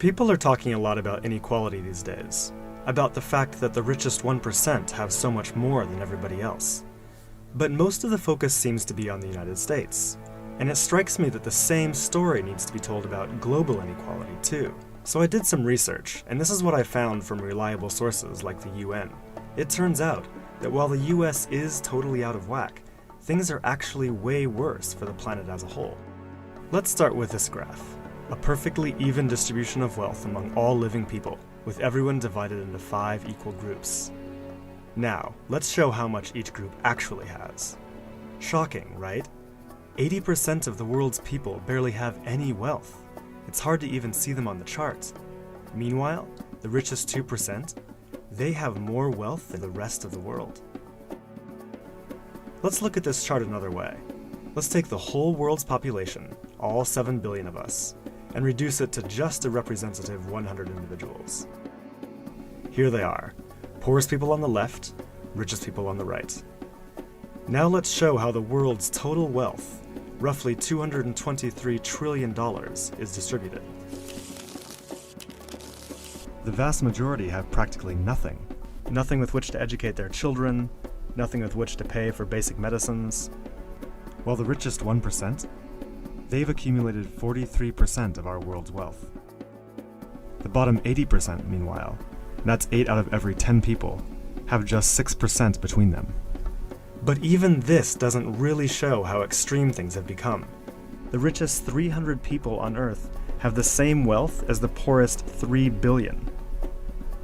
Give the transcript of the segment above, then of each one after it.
People are talking a lot about inequality these days, about the fact that the richest 1% have so much more than everybody else. But most of the focus seems to be on the United States, and it strikes me that the same story needs to be told about global inequality too. So I did some research, and this is what I found from reliable sources like the UN. It turns out that while the US is totally out of whack, things are actually way worse for the planet as a whole. Let's start with this graph. A perfectly even distribution of wealth among all living people, with everyone divided into 5 equal groups. Now, let's show how much each group actually has. Shocking, right? 80% of the world's people barely have any wealth. It's hard to even see them on the chart. Meanwhile, the richest 2%, they have more wealth than the rest of the world. Let's look at this chart another way. Let's take the whole world's population, all 7 billion of us, and reduce it to just a representative 100 individuals. Here they are, poorest people on the left, richest people on the right. Now let's show how the world's total wealth, roughly $223 trillion, is distributed. The vast majority have practically nothing. Nothing with which to educate their children, nothing with which to pay for basic medicines. While the richest 1%, they've accumulated 43% of our world's wealth. The bottom 80%, meanwhile, and that's 8 out of every 10 people, have just 6% between them. But even this doesn't really show how extreme things have become. The richest 300 people on Earth have the same wealth as the poorest 3 billion.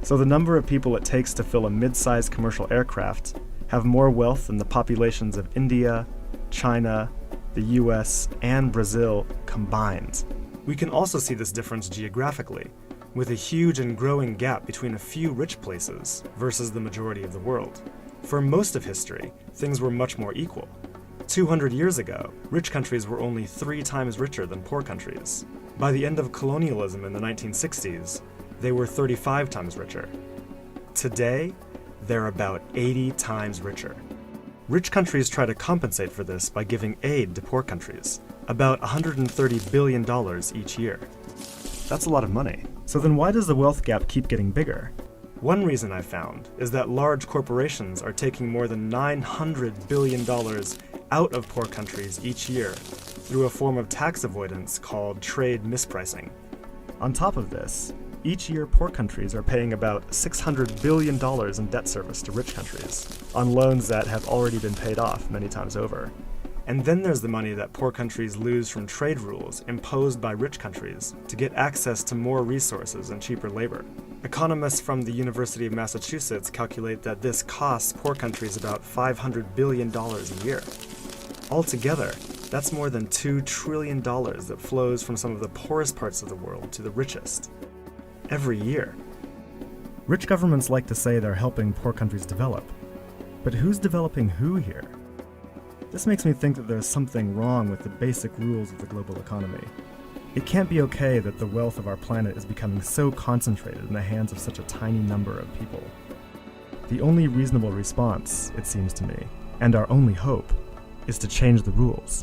So the number of people it takes to fill a mid-sized commercial aircraft have more wealth than the populations of India, China, the US, and Brazil combined. We can also see this difference geographically, with a huge and growing gap between a few rich places versus the majority of the world. For most of history, things were much more equal. 200 years ago, rich countries were only 3 times richer than poor countries. By the end of colonialism in the 1960s, they were 35 times richer. Today, they're about 80 times richer. Rich countries try to compensate for this by giving aid to poor countries, about $130 billion each year. That's a lot of money. So then why does the wealth gap keep getting bigger? One reason I found is that large corporations are taking more than $900 billion out of poor countries each year through a form of tax avoidance called trade mispricing. On top of this, each year poor countries are paying about $600 billion in debt service to rich countries, on loans that have already been paid off many times over. And then there's the money that poor countries lose from trade rules imposed by rich countries to get access to more resources and cheaper labor. Economists from the University of Massachusetts calculate that this costs poor countries about $500 billion a year. Altogether, that's more than $2 trillion that flows from some of the poorest parts of the world to the richest. Every year. Rich governments like to say they're helping poor countries develop. But who's developing who here? This makes me think that there's something wrong with the basic rules of the global economy. It can't be okay that the wealth of our planet is becoming so concentrated in the hands of such a tiny number of people. The only reasonable response, it seems to me, and our only hope, is to change the rules.